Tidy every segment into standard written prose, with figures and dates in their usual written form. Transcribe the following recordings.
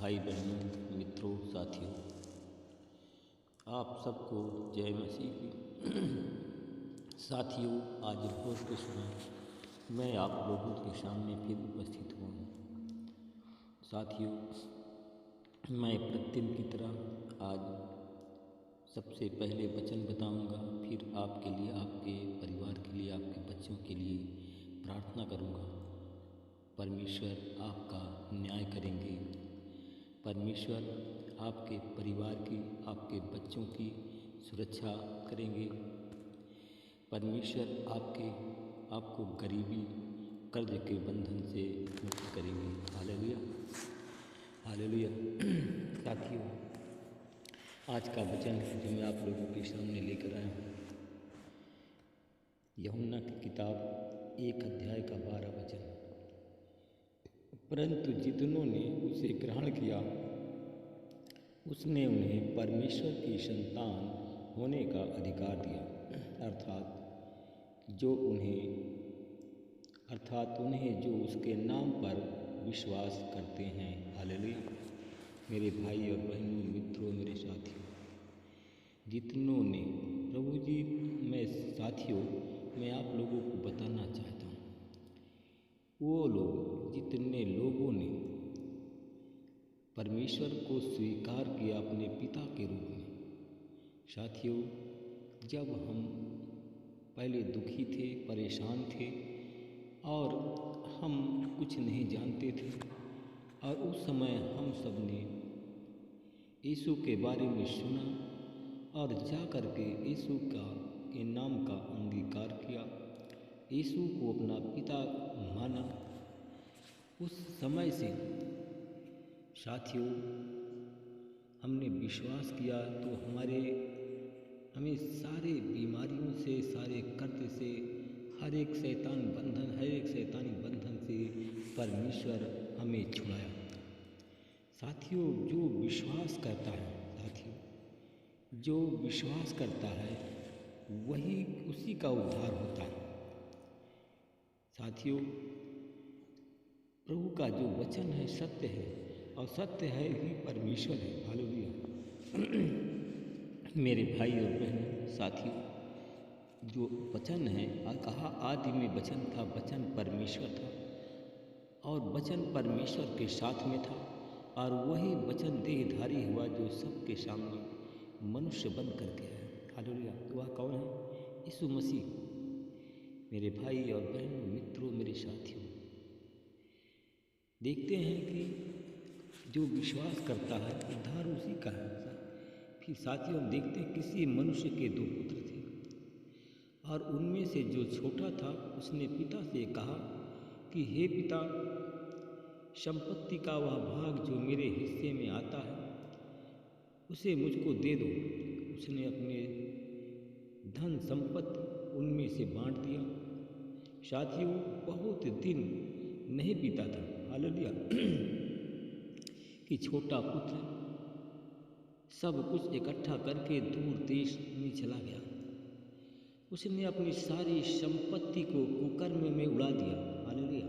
भाई बहनों, मित्रों, साथियों, आप सबको जय मसीह की। साथियों, आज रोज़ के समय मैं आप लोगों के सामने फिर उपस्थित हुआ हूँ। साथियों, मैं प्रतिदिन की तरह आज सबसे पहले वचन बताऊंगा, फिर आपके लिए, आपके परिवार के लिए, आपके बच्चों के लिए प्रार्थना करूंगा। परमेश्वर आपका न्याय करेंगे। परमेश्वर आपके परिवार की, आपके बच्चों की सुरक्षा करेंगे। परमेश्वर आपको गरीबी, कर्ज के बंधन से मुक्त करेंगे। Hallelujah, hallelujah. साथियों, आज का वचन जो मैं आप लोगों के सामने लेकर आया हूँ, यूहन्ना की किताब 1 अध्याय का 12 वचन। परंतु जितनों ने उसे ग्रहण किया, उसने उन्हें परमेश्वर की संतान होने का अधिकार दिया, अर्थात उन्हें जो उसके नाम पर विश्वास करते हैं। हालेलुया। मेरे भाई और बहनों, मित्रों, मेरे साथियों, जितनों ने प्रभु जी, मैं आप लोगों को बताना चाहता हूँ, वो लोग, जितने लोगों ने परमेश्वर को स्वीकार किया अपने पिता के रूप में। साथियों, जब हम पहले दुखी थे, परेशान थे और हम कुछ नहीं जानते थे, और उस समय हम सब ने यीशु के बारे में सुना और जा कर के यीशु के नाम का अंगीकार किया, यीशु को अपना पिता माना। उस समय से साथियों, हमने विश्वास किया तो हमें सारे बीमारियों से, सारे कर्ज से, हर एक शैतानी बंधन से परमेश्वर हमें छुड़ाया। साथियों, जो विश्वास करता है वही, उसी का उद्धार होता है। साथियों, प्रभु का जो वचन है सत्य है, और सत्य है ही परमेश्वर है। हालेलुया। मेरे भाई और बहनों, साथियों, जो वचन है, कहा आदि में वचन था, वचन परमेश्वर था, और वचन परमेश्वर के साथ में था, और वही वचन देहधारी हुआ जो सबके सामने मनुष्य बन करके है। हालेलुया। तो वह कौन है? यीशु मसीह। मेरे भाई और बहनों, मित्रों, मेरे साथियों, देखते हैं कि जो विश्वास करता है उद्धार उसी का है। फिर साथियों, हम देखते हैं किसी मनुष्य के 2 पुत्र थे, और उनमें से जो छोटा था उसने पिता से कहा कि हे पिता, संपत्ति का वह भाग जो मेरे हिस्से में आता है उसे मुझको दे दो। उसने अपने धन संपत्ति उनमें से बांट दिया। साथियों, बहुत दिन नहीं बीता था, हालेलुया, कि छोटा पुत्र सब कुछ इकट्ठा करके दूर देश में चला गया। उसने अपनी सारी संपत्ति को कुकर्म में उड़ा दिया। हालेलुया।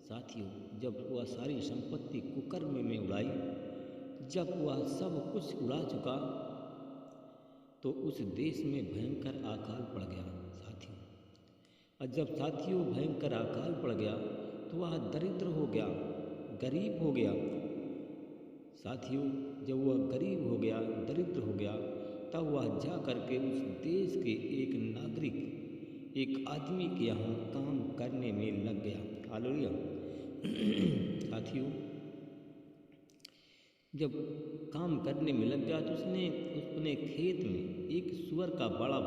साथियों, जब वह सारी संपत्ति कुकर्म में उड़ाई, जब वह सब कुछ उड़ा चुका, तो उस देश में भयंकर अकाल पड़ गया। साथियों, और जब साथियों भयंकर अकाल पड़ गया तो वह दरिद्र हो गया, गरीब हो गया। साथियों, जब वह गरीब हो गया, दरिद्र हो गया, तब वह जा करके उस देश के एक नागरिक, एक आदमी के यहाँ काम करने में लग गया। हालेलुया। साथियों, जब काम करने में लग गया तो उसने अपने खेत में एक सूअर का बाड़ा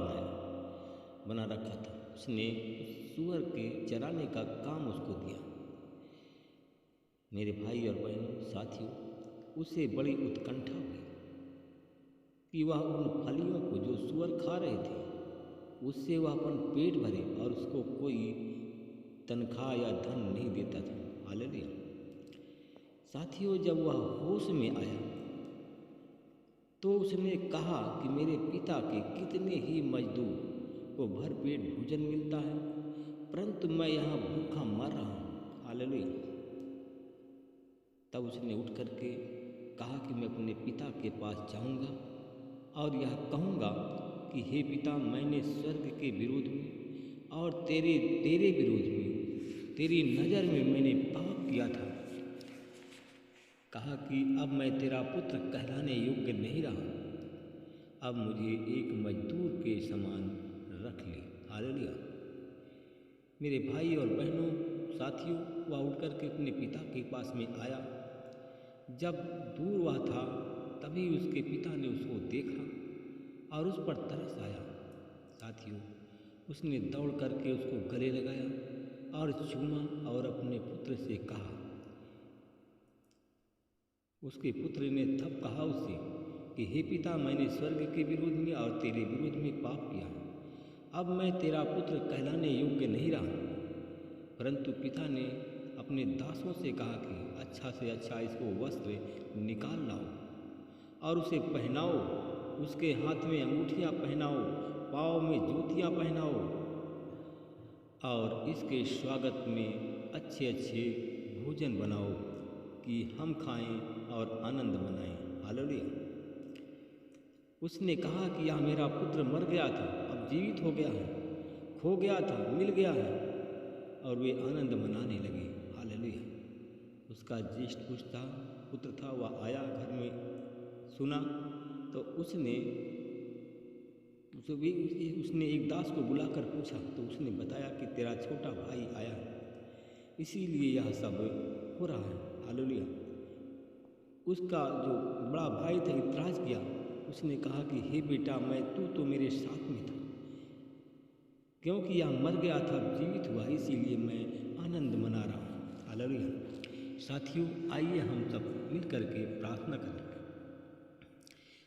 बना रखा था। उसने उस सूअर के चराने का काम उसको दिया। मेरे भाई और बहनों, साथियों, उसे बड़ी उत्कंठा हुई कि वह उन फलियों को जो सूअर खा रहे थे उससे वह अपन पेट भरे, और उसको कोई तनख्वाह या धन नहीं देता था। हालेलुया। साथियों, जब वह होश में आया तो उसने कहा कि मेरे पिता के कितने ही मजदूर को भरपेट भोजन मिलता है, परंतु मैं यहाँ भूखा मर रहा हूँ। हालेलुया। तब उसने उठ कर के कहा कि मैं अपने पिता के पास जाऊंगा और यह कहूँगा कि हे पिता, मैंने स्वर्ग के विरोध में और तेरे तेरे विरोध में, तेरी नज़र में मैंने पाप किया था। कहा कि अब मैं तेरा पुत्र कहलाने योग्य नहीं रहा, अब मुझे एक मजदूर के समान रख ले। हालेलुया। मेरे भाई और बहनों, साथियों, वह उठ कर के अपने पिता के पास में आया। जब दूर वह था तभी उसके पिता ने उसको देखा और उस पर तरस आया। साथियों, उसने दौड़ करके उसको गले लगाया और चूमा और अपने पुत्र से कहा, उसके पुत्र ने तब कहा उससे कि हे पिता, मैंने स्वर्ग के विरोध में और तेरे विरोध में पाप किया है, अब मैं तेरा पुत्र कहलाने योग्य नहीं रहा। परंतु पिता ने अपने दासों से कहा कि अच्छा से अच्छा इसको वस्त्र निकाल लाओ और उसे पहनाओ, उसके हाथ में अंगूठियाँ पहनाओ, पाँव में जूतियाँ पहनाओ और इसके स्वागत में अच्छे अच्छे भोजन बनाओ कि हम खाएं और आनंद मनाएं। हालेलुया। उसने कहा कि यह मेरा पुत्र मर गया था, अब जीवित हो गया है, खो गया था, मिल गया है, और वे आनंद मनाने लगे। हालेलुया। उसका ज्येष्ठ पुत्र था, वह आया घर में, सुना तो उसने एक दास को बुलाकर पूछा तो उसने बताया कि तेरा छोटा भाई आया है, इसीलिए यह सब हो रहा है। हालेलुया। उसका जो बड़ा भाई था इतराज किया, उसने कहा कि हे बेटा, तू तो मेरे साथ में था, क्योंकि यह मर गया था, जीवित हुआ, इसीलिए मैं आनंद मना रहा हूँ। हालेलुया। साथियों, आइए हम सब मिल कर के प्रार्थना करें।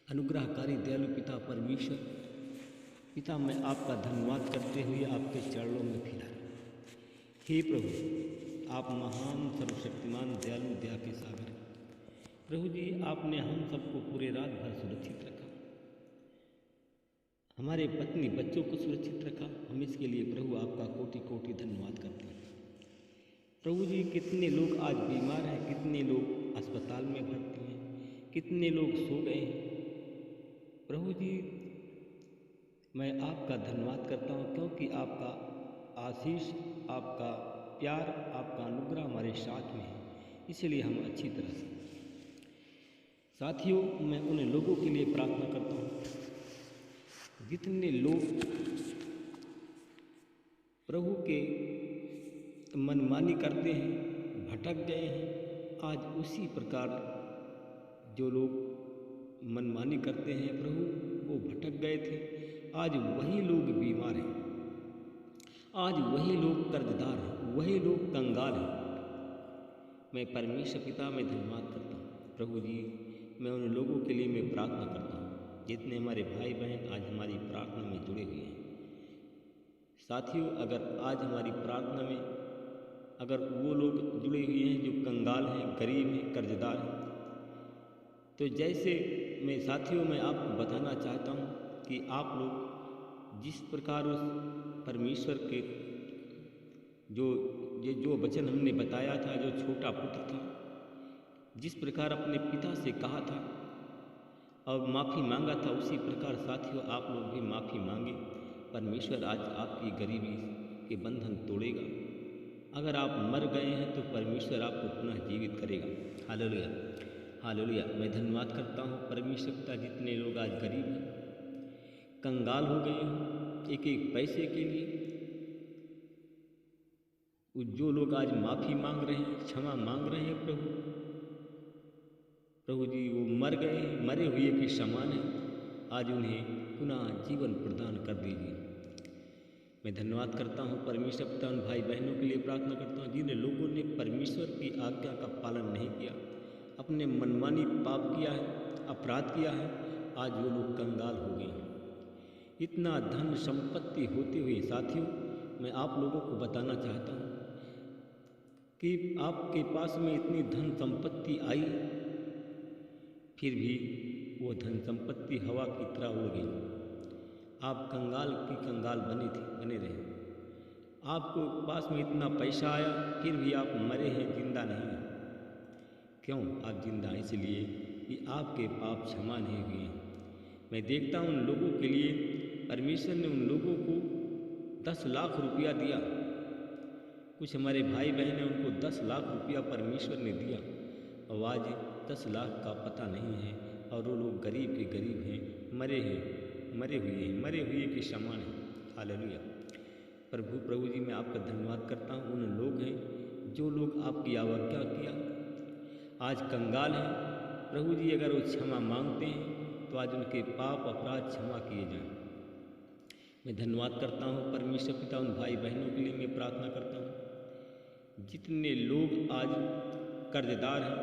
अनुग्रहकारी दयालु पिता परमेश्वर, पिता, मैं आपका धन्यवाद करते हुए आपके चरणों में फिरा। हे प्रभु, आप महान, सर्वशक्तिमान, दयालु, दया के सागर। प्रभु जी, आपने हम सबको पूरे रात भर सुरक्षित रखा, हमारे पत्नी बच्चों को सुरक्षित रखा। हम इसके लिए प्रभु आपका कोटि कोटि धन्यवाद करते हैं। प्रभु जी, कितने लोग आज बीमार हैं, कितने लोग अस्पताल में भर्ती हैं, कितने लोग सो गए हैं। प्रभु जी, मैं आपका धन्यवाद करता हूँ, क्योंकि आपका आशीष, आपका प्यार, आपका अनुग्रह हमारे साथ में है, इसलिए हम अच्छी तरह से। साथियों, मैं उन लोगों के लिए प्रार्थना करता हूँ जितने लोग प्रभु के मनमानी करते हैं, भटक गए हैं। आज उसी प्रकार जो लोग मनमानी करते हैं प्रभु, वो भटक गए थे, आज वही लोग बीमार हैं, आज वही लोग कर्जदार हैं, वही लोग कंगाल हैं। मैं परमेश्वर पिता में धन्यवाद करता हूँ। प्रभु जी, मैं उन लोगों के लिए मैं प्रार्थना करता हूँ जितने हमारे भाई बहन आज हमारी प्रार्थना में जुड़े हुए हैं। साथियों, अगर आज हमारी प्रार्थना में अगर वो लोग जुड़े हुए हैं जो कंगाल हैं, गरीब हैं, कर्जदार हैं, तो जैसे मैं आपको बताना चाहता हूँ कि आप लोग जिस प्रकार उस परमेश्वर के जो वचन हमने बताया था, जो छोटा पुत्र था, जिस प्रकार अपने पिता से कहा था और माफ़ी मांगा था, उसी प्रकार साथियों आप लोग भी माफ़ी मांगे। परमेश्वर आज आपकी गरीबी के बंधन तोड़ेगा। अगर आप मर गए हैं तो परमेश्वर आपको पुनः जीवित करेगा। Hallelujah, hallelujah. मैं धन्यवाद करता हूँ परमेश्वर पिता, जितने लोग आज गरीब हैं, कंगाल हो गए हैं एक एक पैसे के लिए, जो लोग आज माफ़ी मांग रहे हैं, क्षमा मांग रहे हैं प्रभु जी, वो मर गए, मरे हुए के समान है, आज उन्हें पुनः जीवन प्रदान कर दीजिए। मैं धन्यवाद करता हूँ परमेश्वर पिता, उन भाई बहनों के लिए प्रार्थना करता हूँ जिन लोगों ने परमेश्वर की आज्ञा का पालन नहीं किया, अपने मनमानी पाप किया है, अपराध किया है, आज वो लोग कंगाल हो गए हैं। इतना धन संपत्ति होते हुए साथियों, मैं आप लोगों को बताना चाहता हूँ कि आपके पास में इतनी धन संपत्ति आई, फिर भी वो धन संपत्ति हवा की तरह उड़ गई। आप कंगाल की कंगाल बने रहे। आपको पास में इतना पैसा आया, फिर भी आप मरे हैं, जिंदा नहीं हैं। क्यों आप जिंदा हैं? इसलिए कि आपके पाप क्षमा नहीं हुए हैं। मैं देखता हूँ उन लोगों के लिए परमेश्वर ने उन लोगों को 10 लाख रुपया दिया। कुछ हमारे भाई बहन हैं, उनको 10 लाख रुपया परमेश्वर ने दिया और आज 10 लाख का पता नहीं है और वो लोग गरीब के गरीब हैं, मरे हुए के समान हैं। हालेलुया। प्रभु जी, मैं आपका धन्यवाद करता हूँ। उन लोग हैं जो लोग आपकी अवज्ञा किया, आज कंगाल हैं। प्रभु जी, अगर वो क्षमा मांगते हैं तो आज उनके पाप अपराध क्षमा किए जाएं। मैं धन्यवाद करता हूँ परमेश्वर पिता, उन भाई बहनों के लिए मैं प्रार्थना करता हूँ जितने लोग आज कर्जदार हैं,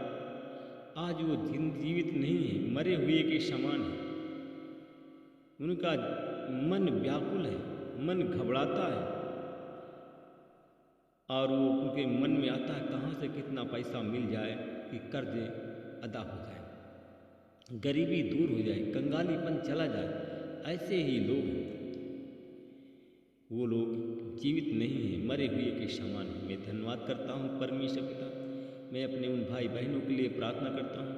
आज वो जीवित नहीं हैं, मरे हुए के समान हैं। उनका मन व्याकुल है, मन घबराता है और वो उनके मन में आता है कहाँ से कितना पैसा मिल जाए कि कर्ज अदा हो जाए, गरीबी दूर हो जाए, कंगालीपन चला जाए। ऐसे ही लोग हैं, वो लोग जीवित नहीं हैं, मरे हुए के समान हैं। मैं धन्यवाद करता हूँ परमेश्वर पिता। मैं अपने उन भाई बहनों के लिए प्रार्थना करता हूँ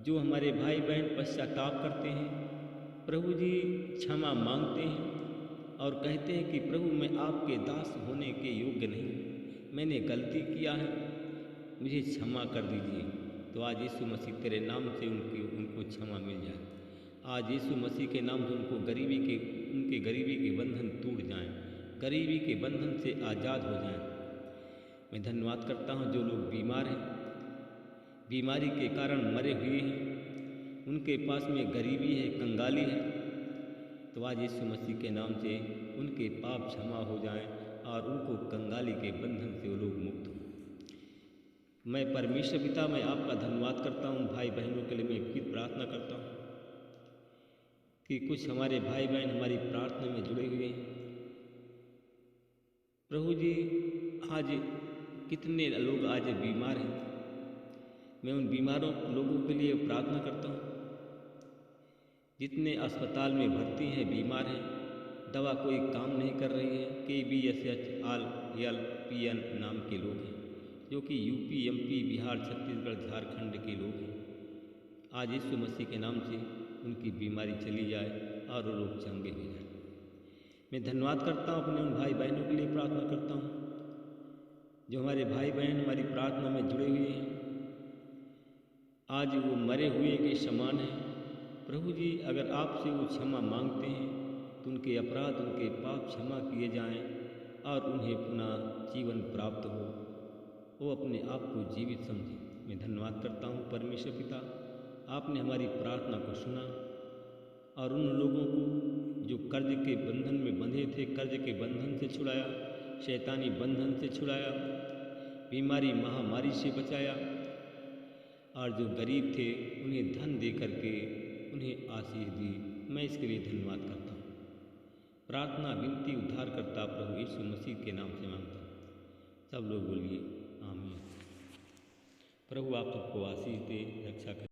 जो हमारे भाई बहन पश्चाताप करते हैं, प्रभु जी क्षमा मांगते हैं और कहते हैं कि प्रभु मैं आपके दास होने के योग्य नहीं, मैंने गलती किया है, मुझे क्षमा कर दीजिए। तो आज यीशु मसीह तेरे नाम से उनको क्षमा मिल जाए। आज यीशु मसीह के नाम से उनको उनके गरीबी के बंधन टूट जाएं, गरीबी के बंधन से आज़ाद हो जाएं। मैं धन्यवाद करता हूँ जो लोग बीमार हैं, बीमारी के कारण मरे हुए हैं, उनके पास में गरीबी है, कंगाली है, तो आज यीशु मसीह के नाम से उनके पाप क्षमा हो जाएं और उनको कंगाली के बंधन से वो लोग मुक्त हों। मैं परमेश्वर पिता, मैं आपका धन्यवाद करता हूँ। भाई बहनों के लिए मैं फिर प्रार्थना करता हूँ कि कुछ हमारे भाई बहन हमारी प्रार्थना में जुड़े हुए हैं। प्रभु जी, आज कितने लोग आज बीमार हैं, मैं उन बीमारों लोगों के लिए प्रार्थना करता हूँ। जितने अस्पताल में भर्ती हैं, बीमार हैं, दवा कोई काम नहीं कर रही है, KBSHLPN नाम के लोग हैं जो कि यूपी, MP, बिहार, छत्तीसगढ़, झारखंड के लोग हैं। आज यीशु मसीह के नाम से उनकी बीमारी चली जाए और वो लोग चंगे हो जाए। मैं धन्यवाद करता हूँ, अपने उन भाई बहनों के लिए प्रार्थना करता हूँ जो हमारे भाई बहन हमारी प्रार्थना में जुड़े हुए हैं। आज वो मरे हुए के समान हैं। प्रभु जी, अगर आपसे वो क्षमा मांगते हैं तो उनके अपराध, उनके पाप क्षमा किए जाएं और उन्हें पुनः जीवन प्राप्त हो, वो अपने आप को जीवित समझें। मैं धन्यवाद करता हूँ परमेश्वर पिता, आपने हमारी प्रार्थना को सुना और उन लोगों को जो कर्ज के बंधन में बंधे थे, कर्ज के बंधन से छुड़ाया, शैतानी बंधन से छुड़ाया, बीमारी महामारी से बचाया और जो गरीब थे उन्हें धन दे करके उन्हें आशीष दी। मैं इसके लिए धन्यवाद करता हूँ। प्रार्थना, विनती, उद्धार करता प्रभु यीशु मसीह के नाम से मांगता हूँ। सब लोग बोलिए आमीन। प्रभु आप सबको आशीष दे, रक्षा करें।